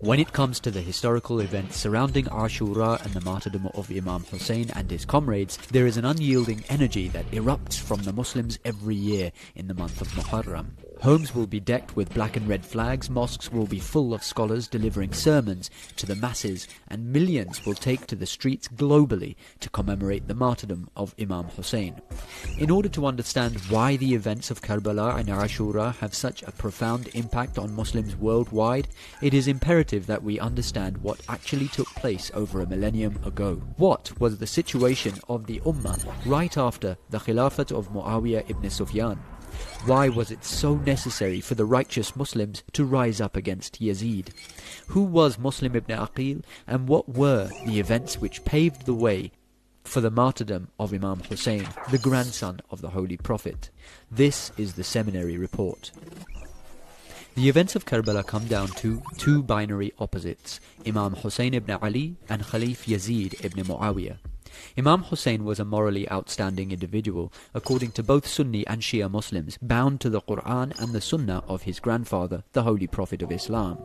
When it comes to the historical events surrounding Ashura and the martyrdom of Imam Hussein and his comrades, there is an unyielding energy that erupts from the Muslims every year in the month of Muharram. Homes will be decked with black and red flags, mosques will be full of scholars delivering sermons to the masses, and millions will take to the streets globally to commemorate the martyrdom of Imam Hussein. In order to understand why the events of Karbala and Ashura have such a profound impact on Muslims worldwide, it is imperative that we understand what actually took place over a millennium ago. What was the situation of the Ummah right after the Khilafat of Muawiyah ibn Sufyan? Why was it so necessary for the righteous Muslims to rise up against Yazid? Who was Muslim ibn Aqil, and what were the events which paved the way for the martyrdom of Imam Hussein, the grandson of the Holy Prophet? This is the seminary report. The events of Karbala come down to two binary opposites, Imam Hussein ibn Ali and Khalif Yazid ibn Muawiyah. Imam Hussein was a morally outstanding individual, according to both Sunni and Shia Muslims, bound to the Quran and the Sunnah of his grandfather, the Holy Prophet of Islam.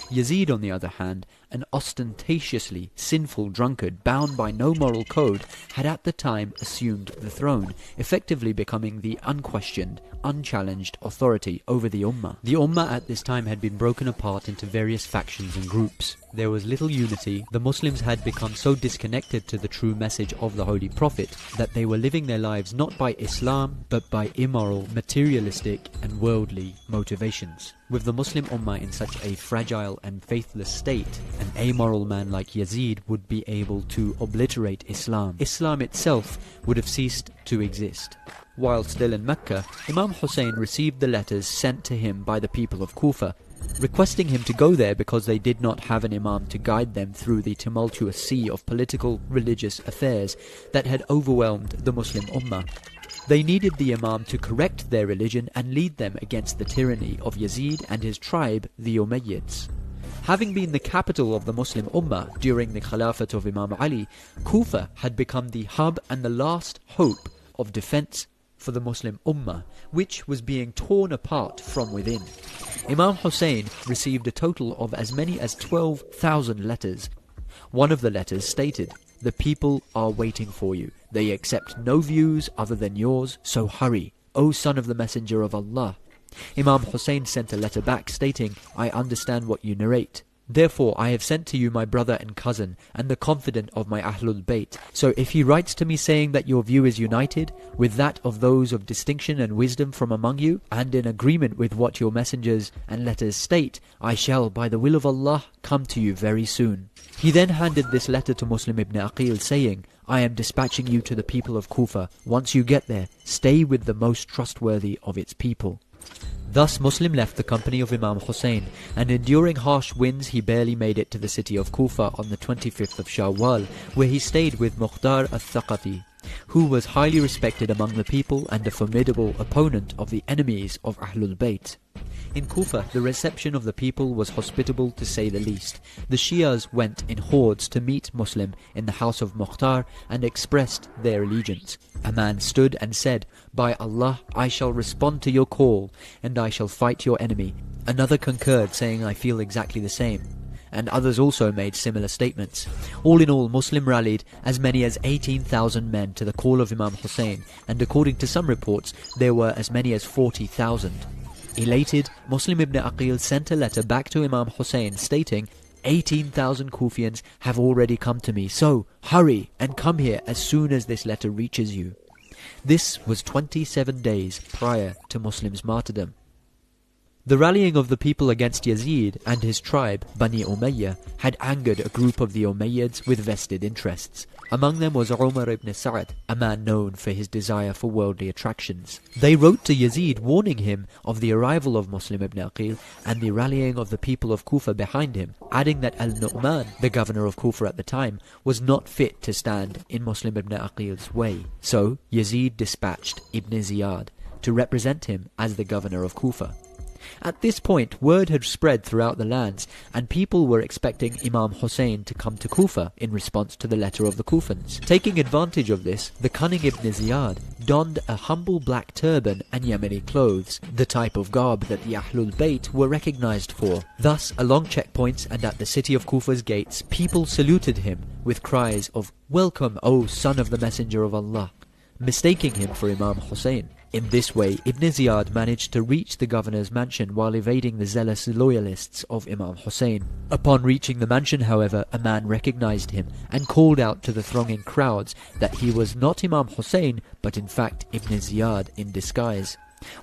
Yazid, on the other hand, an ostentatiously sinful drunkard bound by no moral code, had at the time assumed the throne, effectively becoming the unquestioned, unchallenged authority over the Ummah. The Ummah at this time had been broken apart into various factions and groups. There was little unity. The Muslims had become so disconnected to the true message of the Holy Prophet that they were living their lives not by Islam but by immoral, materialistic and worldly motivations. With the Muslim Ummah in such a fragile and faithless state, an amoral man like Yazid would be able to obliterate Islam. Islam itself would have ceased to exist. While still in Mecca, Imam Hussein received the letters sent to him by the people of Kufa, requesting him to go there because they did not have an imam to guide them through the tumultuous sea of political, religious affairs that had overwhelmed the Muslim Ummah. They needed the imam to correct their religion and lead them against the tyranny of Yazid and his tribe, the Umayyads. Having been the capital of the Muslim Ummah during the Khilafat of Imam Ali, Kufa had become the hub and the last hope of defense for the Muslim Ummah, which was being torn apart from within. Imam Hussein received a total of as many as 12,000 letters. One of the letters stated, "The people are waiting for you. They accept no views other than yours, so hurry, O son of the Messenger of Allah." Imam Hussein sent a letter back stating, "I understand what you narrate. Therefore I have sent to you my brother and cousin, and the confidant of my Ahlul Bayt. So if he writes to me saying that your view is united with that of those of distinction and wisdom from among you, and in agreement with what your messengers and letters state, I shall, by the will of Allah, come to you very soon." He then handed this letter to Muslim ibn Aqil, saying, "I am dispatching you to the people of Kufa. Once you get there, stay with the most trustworthy of its people." Thus Muslim left the company of Imam Hussein, and enduring harsh winds he barely made it to the city of Kufa on the 25th of Shawwal, where he stayed with Mukhtar al-Thaqafi, who was highly respected among the people and a formidable opponent of the enemies of Ahlul Bayt. In Kufa, the reception of the people was hospitable to say the least. The Shias went in hordes to meet Muslim in the house of Mukhtar and expressed their allegiance. A man stood and said, "By Allah, I shall respond to your call, and I shall fight your enemy." Another concurred, saying, "I feel exactly the same." And others also made similar statements. All in all, Muslim rallied as many as 18,000 men to the call of Imam Hussein, and according to some reports, there were as many as 40,000. Elated, Muslim ibn Aqil sent a letter back to Imam Hussein stating, 18,000 Kufians have already come to me, so hurry and come here as soon as this letter reaches you. This was 27 days prior to Muslim's martyrdom. The rallying of the people against Yazid and his tribe, Bani Umayyah, had angered a group of the Umayyads with vested interests. Among them was Umar ibn Sa'd, a man known for his desire for worldly attractions. They wrote to Yazid warning him of the arrival of Muslim ibn Aqil and the rallying of the people of Kufa behind him, adding that Al-Nu'man, the governor of Kufa at the time, was not fit to stand in Muslim ibn Aqil's way. So Yazid dispatched Ibn Ziyad to represent him as the governor of Kufa. At this point, word had spread throughout the lands, and people were expecting Imam Hussein to come to Kufa in response to the letter of the Kufans. Taking advantage of this, the cunning Ibn Ziyad donned a humble black turban and Yemeni clothes, the type of garb that the Ahlul Bayt were recognized for. Thus, along checkpoints and at the city of Kufa's gates, people saluted him with cries of, "Welcome, O son of the Messenger of Allah," mistaking him for Imam Hussein. In this way, Ibn Ziyad managed to reach the governor's mansion while evading the zealous loyalists of Imam Hussein. Upon reaching the mansion, however, a man recognized him and called out to the thronging crowds that he was not Imam Hussein, but in fact Ibn Ziyad in disguise.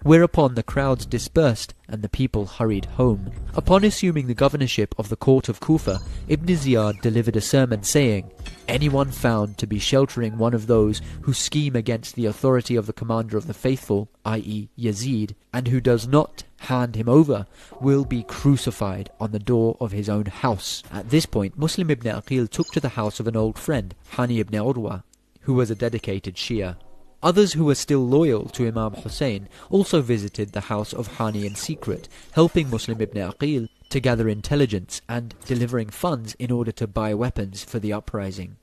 Whereupon the crowds dispersed and the people hurried home. Upon assuming the governorship of the court of Kufa, Ibn Ziyad delivered a sermon saying, "Anyone found to be sheltering one of those who scheme against the authority of the commander of the faithful, i.e. Yazid, and who does not hand him over, will be crucified on the door of his own house." At this point, Muslim ibn Aqil took to the house of an old friend, Hani ibn Urwa, who was a dedicated Shia. Others who were still loyal to Imam Hussein also visited the house of Hani in secret, helping Muslim ibn Aqil to gather intelligence and delivering funds in order to buy weapons for the uprising.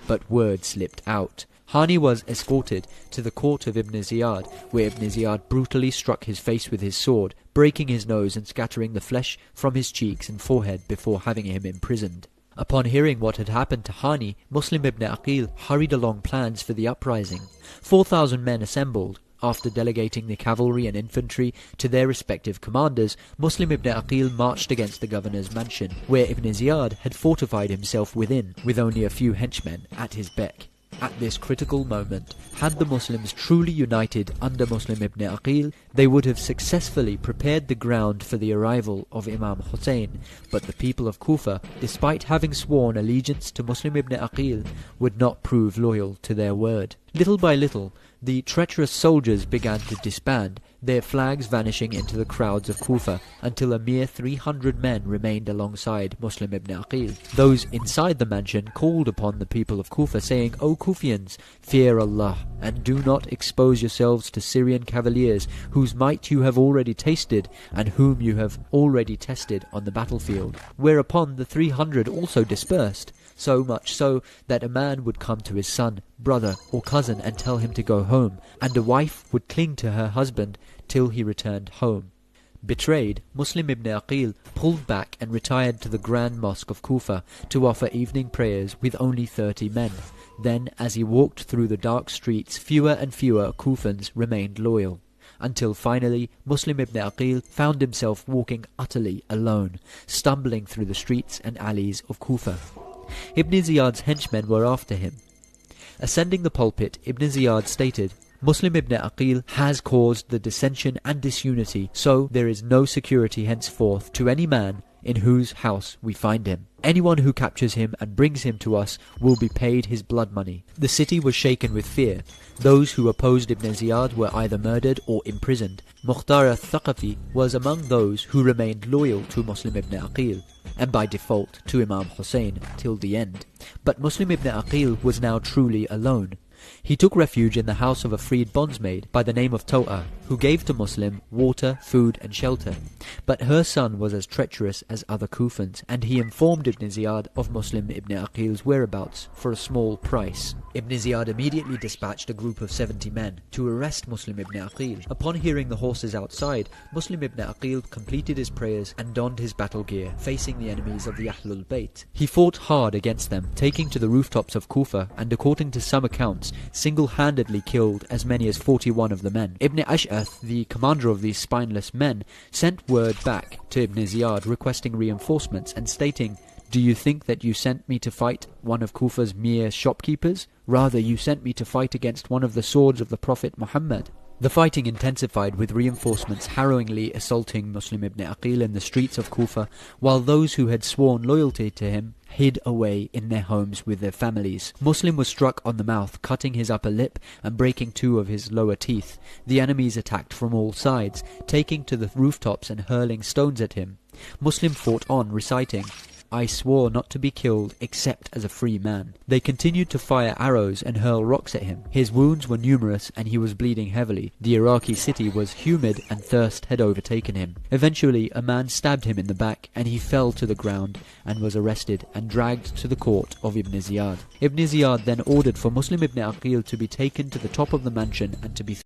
But word slipped out. Hani was escorted to the court of Ibn Ziyad, where Ibn Ziyad brutally struck his face with his sword, breaking his nose and scattering the flesh from his cheeks and forehead before having him imprisoned. Upon hearing what had happened to Hani, Muslim ibn Aqil hurried along plans for the uprising. 4,000 men assembled. After delegating the cavalry and infantry to their respective commanders, Muslim ibn Aqil marched against the governor's mansion, where Ibn Ziyad had fortified himself within, with only a few henchmen at his beck. At this critical moment, had the Muslims truly united under Muslim ibn Aqil, they would have successfully prepared the ground for the arrival of Imam Hussein, but the people of Kufa, despite having sworn allegiance to Muslim ibn Aqil, would not prove loyal to their word. Little by little, the treacherous soldiers began to disband, their flags vanishing into the crowds of Kufa, until a mere 300 men remained alongside Muslim ibn Aqil. Those inside the mansion called upon the people of Kufa, saying, "O Kufians, fear Allah, and do not expose yourselves to Syrian cavaliers, whose might you have already tasted, and whom you have already tested on the battlefield." Whereupon the 300 also dispersed, so much so that a man would come to his son, brother, or cousin and tell him to go home, and a wife would cling to her husband till he returned home. Betrayed, Muslim ibn Aqil pulled back and retired to the Grand Mosque of Kufa to offer evening prayers with only 30 men. Then, as he walked through the dark streets, fewer and fewer Kufans remained loyal, until finally Muslim ibn Aqil found himself walking utterly alone, stumbling through the streets and alleys of Kufa. Ibn Ziyad's henchmen were after him. Ascending the pulpit, Ibn Ziyad stated, "Muslim ibn Aqil has caused the dissension and disunity, so there is no security henceforth to any man in whose house we find him. Anyone who captures him and brings him to us will be paid his blood money." The city was shaken with fear. Those who opposed Ibn Ziyad were either murdered or imprisoned. Mukhtar al-Thaqafi was among those who remained loyal to Muslim ibn Aqil, and by default to Imam Hussein till the end. But Muslim ibn Aqil was now truly alone. He took refuge in the house of a freed bondsmaid by the name of Taw'a, who gave to Muslim water, food and shelter. But her son was as treacherous as other Kufans, and he informed Ibn Ziyad of Muslim ibn Aqil's whereabouts for a small price. Ibn Ziyad immediately dispatched a group of 70 men to arrest Muslim ibn Aqil. Upon hearing the horses outside, Muslim ibn Aqil completed his prayers and donned his battle gear, facing the enemies of the Ahlul Bayt. He fought hard against them, taking to the rooftops of Kufa, and according to some accounts, single-handedly killed as many as 41 of the men. Ibn Ash'ath, the commander of these spineless men, sent word back to Ibn Ziyad requesting reinforcements and stating, "Do you think that you sent me to fight one of Kufa's mere shopkeepers? Rather, you sent me to fight against one of the swords of the Prophet Muhammad." The fighting intensified, with reinforcements harrowingly assaulting Muslim ibn Aqil in the streets of Kufa, while those who had sworn loyalty to him hid away in their homes with their families. Muslim was struck on the mouth, cutting his upper lip and breaking 2 of his lower teeth. The enemies attacked from all sides, taking to the rooftops and hurling stones at him. Muslim fought on, reciting, "I swore not to be killed except as a free man." They continued to fire arrows and hurl rocks at him. His wounds were numerous and he was bleeding heavily. The Iraqi city was humid and thirst had overtaken him. Eventually, a man stabbed him in the back and he fell to the ground and was arrested and dragged to the court of Ibn Ziyad. Ibn Ziyad then ordered for Muslim ibn Aqil to be taken to the top of the mansion and to be